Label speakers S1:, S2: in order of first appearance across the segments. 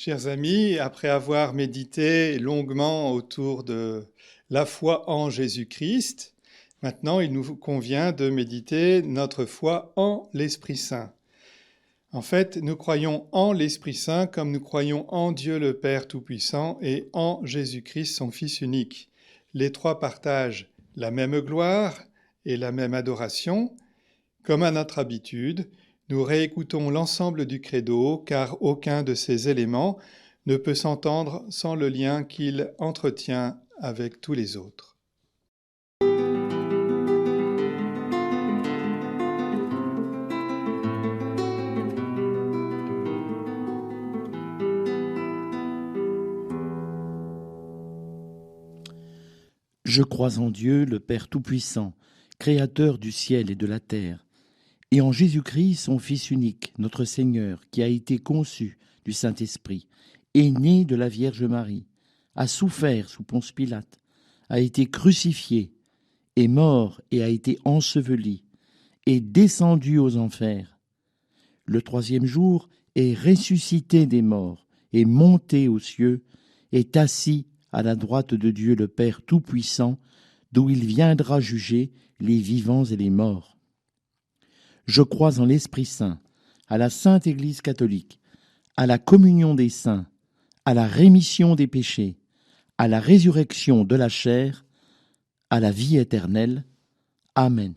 S1: Chers amis, après avoir médité longuement autour de la foi en Jésus-Christ, maintenant il nous convient de méditer notre foi en l'Esprit Saint. En fait, nous croyons en l'Esprit Saint comme nous croyons en Dieu le Père Tout-Puissant et en Jésus-Christ, son Fils unique. Les trois partagent la même gloire et la même adoration. Comme à notre habitude, nous réécoutons l'ensemble du credo, car aucun de ces éléments ne peut s'entendre sans le lien qu'il entretient avec tous les autres.
S2: Je crois en Dieu, le Père Tout-Puissant, Créateur du ciel et de la terre, et en Jésus-Christ, son Fils unique, notre Seigneur, qui a été conçu du Saint-Esprit, est né de la Vierge Marie, a souffert sous Ponce Pilate, a été crucifié, est mort et a été enseveli, est descendu aux enfers. Le troisième jour est ressuscité des morts, est monté aux cieux, est assis à la droite de Dieu le Père Tout-Puissant, d'où il viendra juger les vivants et les morts. Je crois en l'Esprit Saint, à la Sainte Église catholique, à la communion des saints, à la rémission des péchés, à la résurrection de la chair, à la vie éternelle. Amen.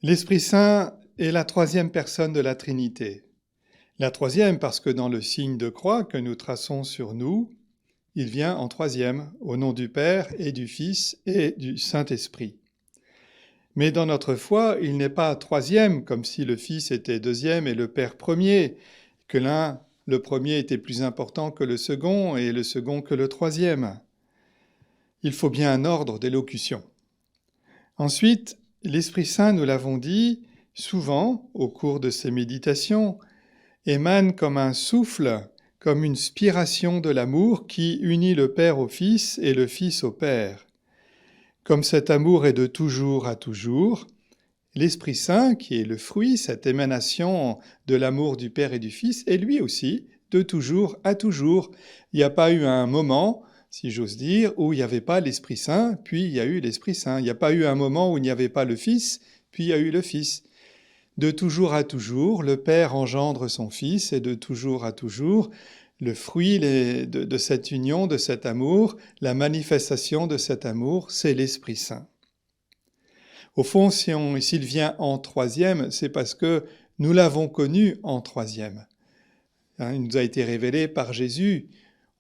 S1: L'Esprit Saint est la troisième personne de la Trinité. La troisième parce que dans le signe de croix que nous traçons sur nous, il vient en troisième, au nom du Père et du Fils et du Saint-Esprit. Mais dans notre foi, il n'est pas troisième, comme si le Fils était deuxième et le Père premier, que le premier était plus important que le second et le second que le troisième. Il faut bien un ordre d'élocution. Ensuite, l'Esprit Saint, nous l'avons dit, souvent, au cours de ces méditations, émane comme un souffle, comme une spiration de l'amour qui unit le Père au Fils et le Fils au Père. Comme cet amour est de toujours à toujours, l'Esprit Saint, qui est le fruit, cette émanation de l'amour du Père et du Fils, est lui aussi de toujours à toujours. Il n'y a pas eu un moment, si j'ose dire, où il n'y avait pas l'Esprit Saint, puis il y a eu l'Esprit Saint. Il n'y a pas eu un moment où il n'y avait pas le Fils, puis il y a eu le Fils. De toujours à toujours, le Père engendre son Fils, et de toujours à toujours, le fruit de cette union, de cet amour, la manifestation de cet amour, c'est l'Esprit Saint. Au fond, s'il vient en troisième, c'est parce que nous l'avons connu en troisième. Il nous a été révélé par Jésus.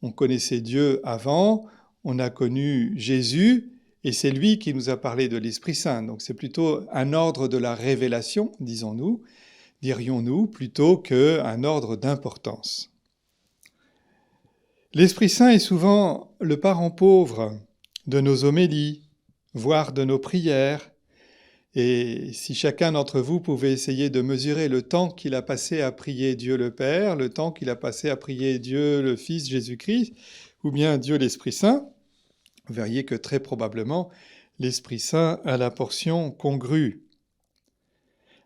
S1: On connaissait Dieu avant, on a connu Jésus, et c'est lui qui nous a parlé de l'Esprit Saint. Donc c'est plutôt un ordre de la révélation, dirions-nous, plutôt qu'un ordre d'importance. L'Esprit Saint est souvent le parent pauvre de nos homélies, voire de nos prières. Et si chacun d'entre vous pouvait essayer de mesurer le temps qu'il a passé à prier Dieu le Père, le temps qu'il a passé à prier Dieu le Fils Jésus-Christ, ou bien Dieu l'Esprit Saint, vous verriez que très probablement l'Esprit Saint a la portion congrue.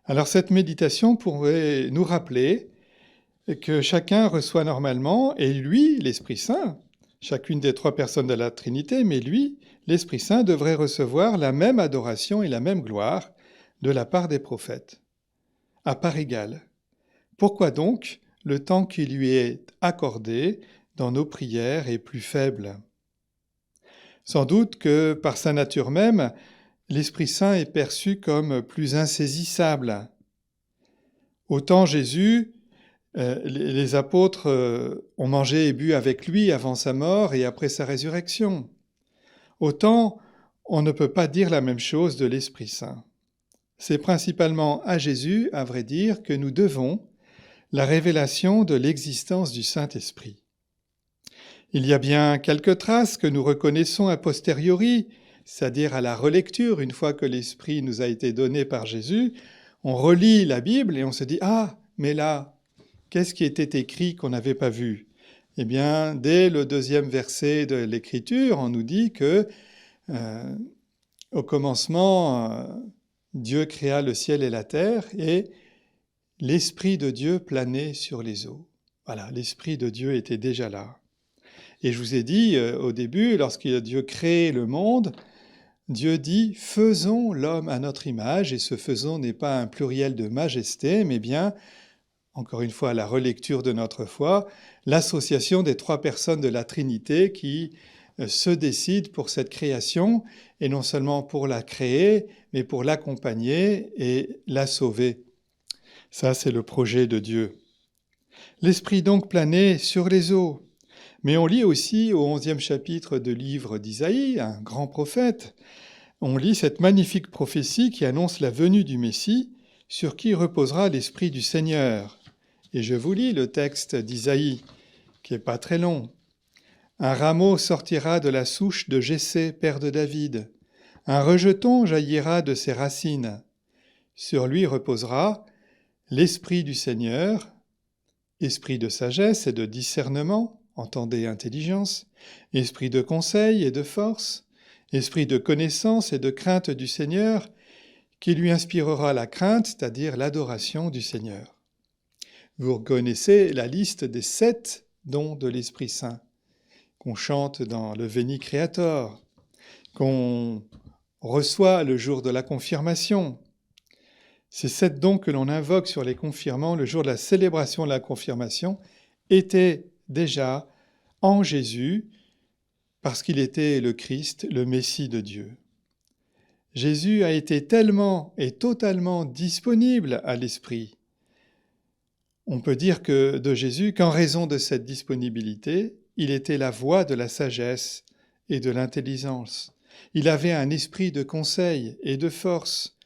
S1: Alors cette méditation pourrait nous rappeler que chacun reçoit normalement, et lui, l'Esprit Saint, chacune des trois personnes de la Trinité, mais lui, l'Esprit Saint devrait recevoir la même adoration et la même gloire de la part des prophètes, à part égale. Pourquoi donc le temps qui lui est accordé dans nos prières est plus faible ? Sans doute que par sa nature même, l'Esprit Saint est perçu comme plus insaisissable. Autant Jésus, les apôtres ont mangé et bu avec lui avant sa mort et après sa résurrection. Autant on ne peut pas dire la même chose de l'Esprit Saint. C'est principalement à Jésus, à vrai dire, que nous devons la révélation de l'existence du Saint-Esprit. Il y a bien quelques traces que nous reconnaissons a posteriori, c'est-à-dire à la relecture, une fois que l'Esprit nous a été donné par Jésus, on relit la Bible et on se dit « Ah, mais là, qu'est-ce qui était écrit qu'on n'avait pas vu ?» Eh bien, dès le 2e verset de l'Écriture, on nous dit que au commencement, Dieu créa le ciel et la terre et l'Esprit de Dieu planait sur les eaux. Voilà, l'Esprit de Dieu était déjà là. Et je vous ai dit au début, lorsque Dieu crée le monde, Dieu dit « faisons l'homme à notre image » et ce « faisons » n'est pas un pluriel de majesté, mais bien, encore une fois, la relecture de notre foi, l'association des 3 personnes de la Trinité qui se décident pour cette création, et non seulement pour la créer, mais pour l'accompagner et la sauver. Ça, c'est le projet de Dieu. L'Esprit donc planait sur les eaux. Mais on lit aussi au 11e chapitre du livre d'Isaïe, un grand prophète, on lit cette magnifique prophétie qui annonce la venue du Messie, sur qui reposera l'Esprit du Seigneur. Et je vous lis le texte d'Isaïe, qui n'est pas très long. « Un rameau sortira de la souche de Jessé, père de David. Un rejeton jaillira de ses racines. Sur lui reposera l'Esprit du Seigneur, esprit de sagesse et de discernement, entendez intelligence, esprit de conseil et de force, esprit de connaissance et de crainte du Seigneur, qui lui inspirera la crainte, c'est-à-dire l'adoration du Seigneur. » Vous reconnaissez la liste des 7 dons de l'Esprit Saint, qu'on chante dans le Veni Creator, qu'on reçoit le jour de la confirmation. Ces 7 dons que l'on invoque sur les confirmants le jour de la célébration de la confirmation étaient déjà en Jésus parce qu'il était le Christ, le Messie de Dieu. Jésus a été tellement et totalement disponible à l'Esprit. On peut dire que de Jésus qu'en raison de cette disponibilité, il était la voix de la sagesse et de l'intelligence. Il avait un esprit de conseil et de force,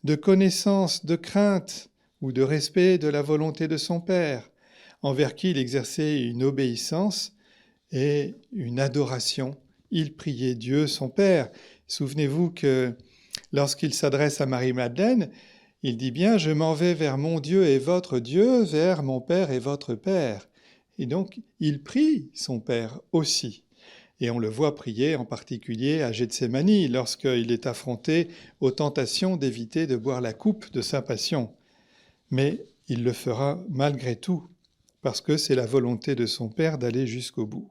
S1: de connaissance, de crainte ou de respect de la volonté de son Père, envers qui il exerçait une obéissance et une adoration. Il priait Dieu, son Père. Souvenez-vous que lorsqu'il s'adresse à Marie-Madeleine, il dit bien « Je m'en vais vers mon Dieu et votre Dieu, vers mon Père et votre Père ». Et donc, il prie son Père aussi. Et on le voit prier en particulier à Gethsémani, lorsqu'il est affronté aux tentations d'éviter de boire la coupe de sa passion. Mais il le fera malgré tout, parce que c'est la volonté de son Père d'aller jusqu'au bout.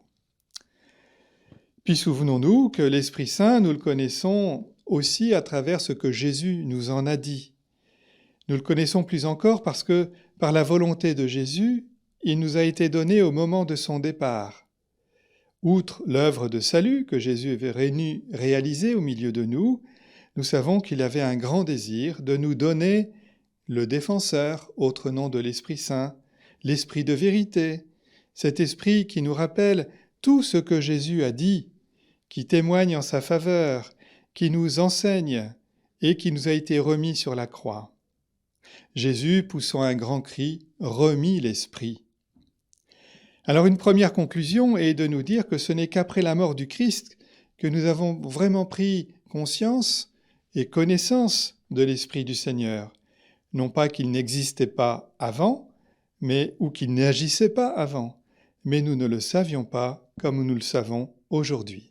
S1: Puis souvenons-nous que l'Esprit Saint, nous le connaissons aussi à travers ce que Jésus nous en a dit. Nous le connaissons plus encore parce que, par la volonté de Jésus, il nous a été donné au moment de son départ. Outre l'œuvre de salut que Jésus avait réalisée au milieu de nous, nous savons qu'il avait un grand désir de nous donner le défenseur, autre nom de l'Esprit Saint, l'Esprit de vérité, cet Esprit qui nous rappelle tout ce que Jésus a dit, qui témoigne en sa faveur, qui nous enseigne et qui nous a été remis sur la croix. Jésus, poussant un grand cri, remit l'Esprit. Alors une première conclusion est de nous dire que ce n'est qu'après la mort du Christ que nous avons vraiment pris conscience et connaissance de l'Esprit du Seigneur. Non pas qu'il n'existait pas avant, ou qu'il n'agissait pas avant, mais nous ne le savions pas comme nous le savons aujourd'hui.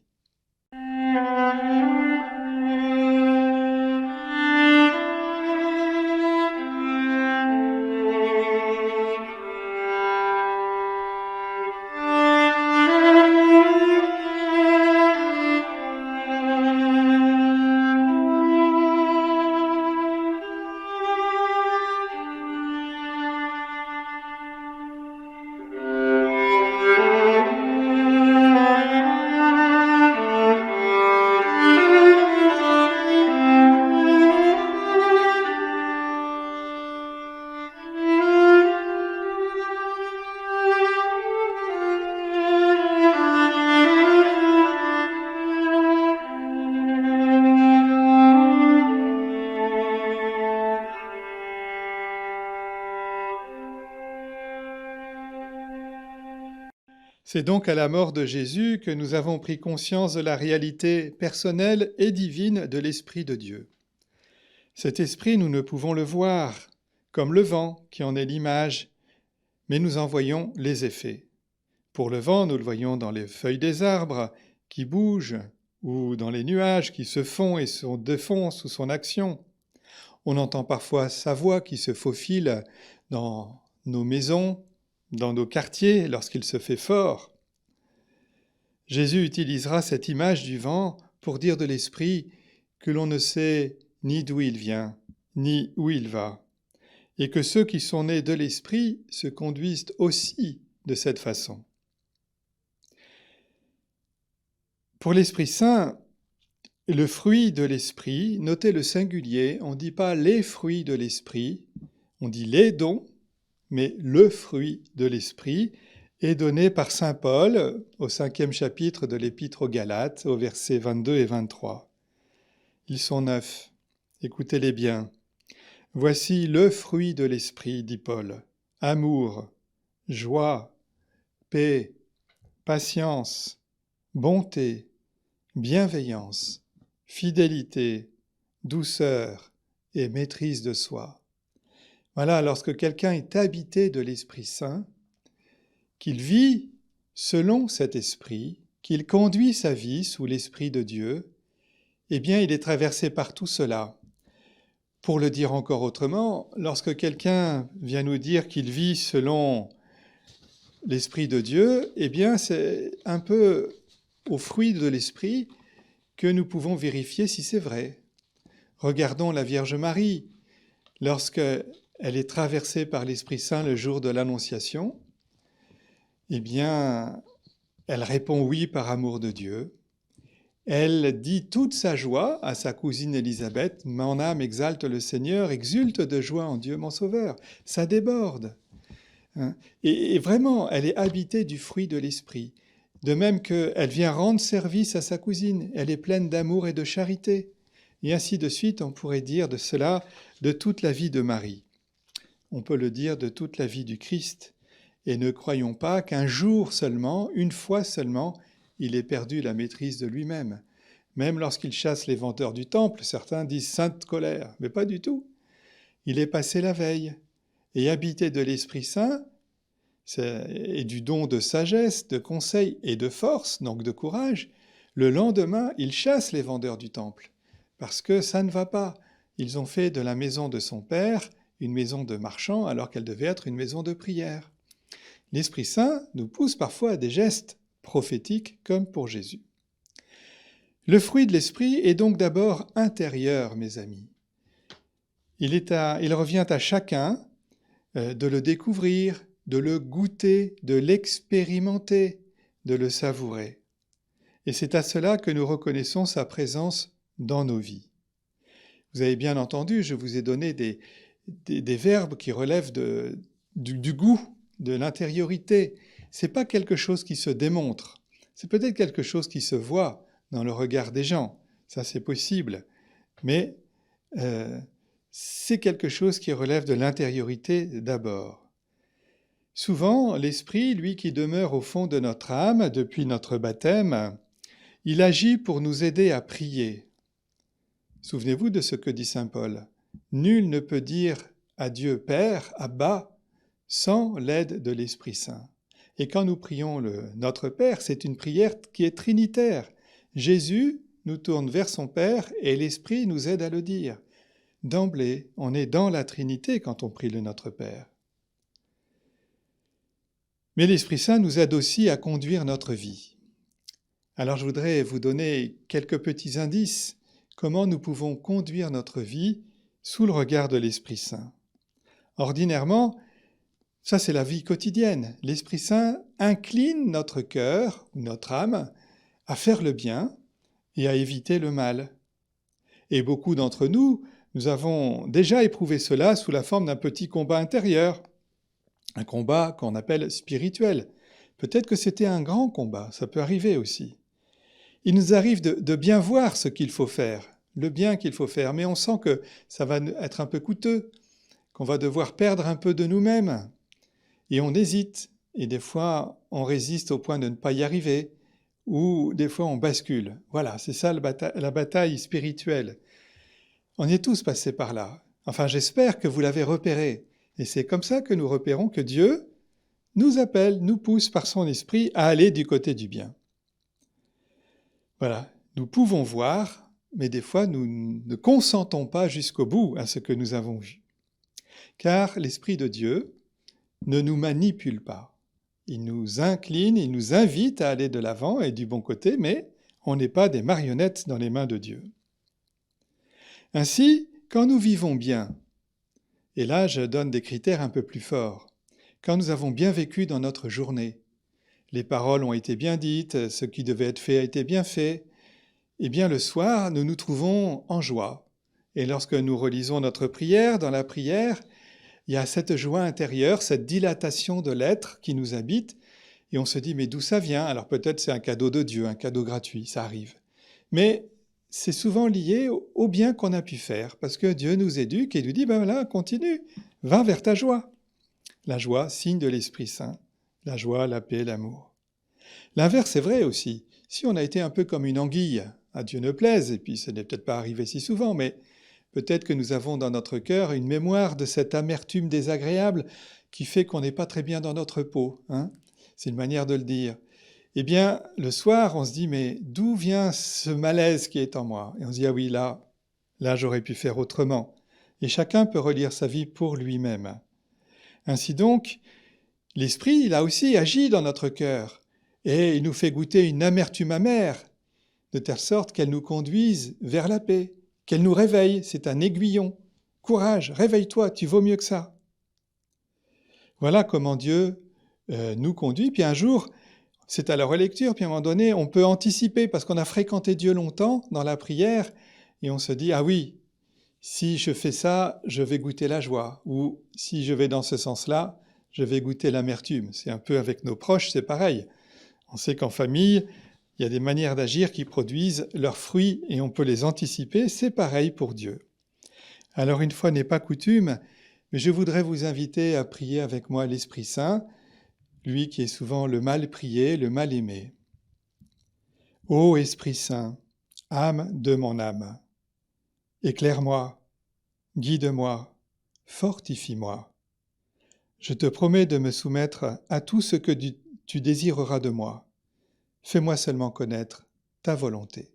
S1: C'est donc à la mort de Jésus que nous avons pris conscience de la réalité personnelle et divine de l'Esprit de Dieu. Cet Esprit, nous ne pouvons le voir, comme le vent qui en est l'image, mais nous en voyons les effets. Pour le vent, nous le voyons dans les feuilles des arbres qui bougent, ou dans les nuages qui se font et se défont sous son action. On entend parfois sa voix qui se faufile dans nos maisons, dans nos quartiers, lorsqu'il se fait fort. Jésus utilisera cette image du vent pour dire de l'Esprit que l'on ne sait ni d'où il vient, ni où il va, et que ceux qui sont nés de l'Esprit se conduisent aussi de cette façon. Pour l'Esprit Saint, le fruit de l'Esprit, notez le singulier, on ne dit pas les fruits de l'Esprit, on dit les dons, mais le fruit de l'Esprit est donné par saint Paul au 5e chapitre de l'Épître aux Galates, au versets 22 et 23. Ils sont 9, écoutez-les bien. « Voici le fruit de l'Esprit, dit Paul, amour, joie, paix, patience, bonté, bienveillance, fidélité, douceur et maîtrise de soi. » Voilà, lorsque quelqu'un est habité de l'Esprit Saint, qu'il vit selon cet esprit, qu'il conduit sa vie sous l'Esprit de Dieu, eh bien, il est traversé par tout cela. Pour le dire encore autrement, lorsque quelqu'un vient nous dire qu'il vit selon l'Esprit de Dieu, eh bien, c'est un peu au fruit de l'Esprit que nous pouvons vérifier si c'est vrai. Regardons la Vierge Marie, lorsqu'elle est traversée par l'Esprit Saint le jour de l'Annonciation, eh bien, elle répond oui par amour de Dieu. Elle dit toute sa joie à sa cousine Élisabeth, « Mon âme exalte le Seigneur, exulte de joie en Dieu mon Sauveur. » Ça déborde. Et vraiment, elle est habitée du fruit de l'Esprit. De même qu'elle vient rendre service à sa cousine, elle est pleine d'amour et de charité. Et ainsi de suite, on pourrait dire de cela de toute la vie de Marie. On peut le dire de toute la vie du Christ. Et ne croyons pas qu'un jour seulement, une fois seulement, il ait perdu la maîtrise de lui-même. Même lorsqu'il chasse les vanteurs du temple, certains disent « sainte colère », mais pas du tout. Il est passé la veille. Et habité de l'Esprit Saint, et du don de sagesse, de conseil et de force, donc de courage, le lendemain, il chasse les vendeurs du temple. Parce que ça ne va pas. Ils ont fait de la maison de son père une maison de marchands alors qu'elle devait être une maison de prière. L'Esprit Saint nous pousse parfois à des gestes prophétiques comme pour Jésus. Le fruit de l'Esprit est donc d'abord intérieur, mes amis. Il revient à chacun de le découvrir, de le goûter, de l'expérimenter, de le savourer. Et c'est à cela que nous reconnaissons sa présence dans nos vies. Vous avez bien entendu, je vous ai donné des verbes qui relèvent du goût, de l'intériorité. Ce n'est pas quelque chose qui se démontre. C'est peut-être quelque chose qui se voit dans le regard des gens. Ça, c'est possible. Mais c'est quelque chose qui relève de l'intériorité d'abord. Souvent, l'Esprit, lui qui demeure au fond de notre âme depuis notre baptême, il agit pour nous aider à prier. Souvenez-vous de ce que dit saint Paul. « Nul ne peut dire à Dieu Père, Abba, sans l'aide de l'Esprit Saint. » Et quand nous prions Notre Père, c'est une prière qui est trinitaire. Jésus nous tourne vers son Père et l'Esprit nous aide à le dire. D'emblée, on est dans la Trinité quand on prie le Notre Père. Mais l'Esprit Saint nous aide aussi à conduire notre vie. Alors je voudrais vous donner quelques petits indices comment nous pouvons conduire notre vie sous le regard de l'Esprit Saint. Ordinairement, ça c'est la vie quotidienne. L'Esprit Saint incline notre cœur, ou notre âme, à faire le bien et à éviter le mal. Et beaucoup d'entre nous, nous avons déjà éprouvé cela sous la forme d'un petit combat intérieur, un combat qu'on appelle spirituel. Peut-être que c'était un grand combat, ça peut arriver aussi. Il nous arrive de bien voir ce qu'il faut faire, le bien qu'il faut faire, mais on sent que ça va être un peu coûteux, qu'on va devoir perdre un peu de nous-mêmes. Et on hésite, et des fois on résiste au point de ne pas y arriver, ou des fois on bascule. Voilà, c'est ça la bataille spirituelle. On est tous passés par là. Enfin, j'espère que vous l'avez repéré. Et c'est comme ça que nous repérons que Dieu nous appelle, nous pousse par son esprit à aller du côté du bien. Voilà, nous pouvons voir, mais des fois nous ne consentons pas jusqu'au bout à ce que nous avons vu. Car l'Esprit de Dieu ne nous manipule pas. Il nous incline, il nous invite à aller de l'avant et du bon côté, mais on n'est pas des marionnettes dans les mains de Dieu. Ainsi, quand nous vivons bien, et là je donne des critères un peu plus forts, quand nous avons bien vécu dans notre journée, les paroles ont été bien dites, ce qui devait être fait a été bien fait, eh bien le soir, nous nous trouvons en joie. Et lorsque nous relisons notre prière, dans la prière, il y a cette joie intérieure, cette dilatation de l'être qui nous habite, et on se dit, mais d'où ça vient? Alors peut-être c'est un cadeau de Dieu, un cadeau gratuit, ça arrive. Mais c'est souvent lié au bien qu'on a pu faire, parce que Dieu nous éduque et nous dit, ben voilà, continue, va vers ta joie. La joie, signe de l'Esprit Saint. La joie, la paix, l'amour. L'inverse est vrai aussi. Si on a été un peu comme une anguille, à Dieu ne plaise, et puis ce n'est peut-être pas arrivé si souvent, mais peut-être que nous avons dans notre cœur une mémoire de cette amertume désagréable qui fait qu'on n'est pas très bien dans notre peau. Hein, c'est une manière de le dire. Eh bien, le soir, on se dit, mais d'où vient ce malaise qui est en moi? Et on se dit, ah oui, là j'aurais pu faire autrement. Et chacun peut relire sa vie pour lui-même. Ainsi donc, l'Esprit, il a aussi agi dans notre cœur, et il nous fait goûter une amertume amère, de telle sorte qu'elle nous conduise vers la paix, qu'elle nous réveille, c'est un aiguillon. Courage, réveille-toi, tu vaux mieux que ça. Voilà comment Dieu nous conduit. Puis un jour, c'est à la relecture, puis à un moment donné, on peut anticiper, parce qu'on a fréquenté Dieu longtemps dans la prière, et on se dit, ah oui, si je fais ça, je vais goûter la joie, ou si je vais dans ce sens-là, je vais goûter l'amertume. C'est un peu avec nos proches, c'est pareil. On sait qu'en famille, il y a des manières d'agir qui produisent leurs fruits et on peut les anticiper, c'est pareil pour Dieu. Alors une fois n'est pas coutume, mais je voudrais vous inviter à prier avec moi l'Esprit Saint, lui qui est souvent le mal prié, le mal aimé. Ô Esprit Saint, âme de mon âme, éclaire-moi, guide-moi, fortifie-moi. Je te promets de me soumettre à tout ce que tu désireras de moi. Fais-moi seulement connaître ta volonté.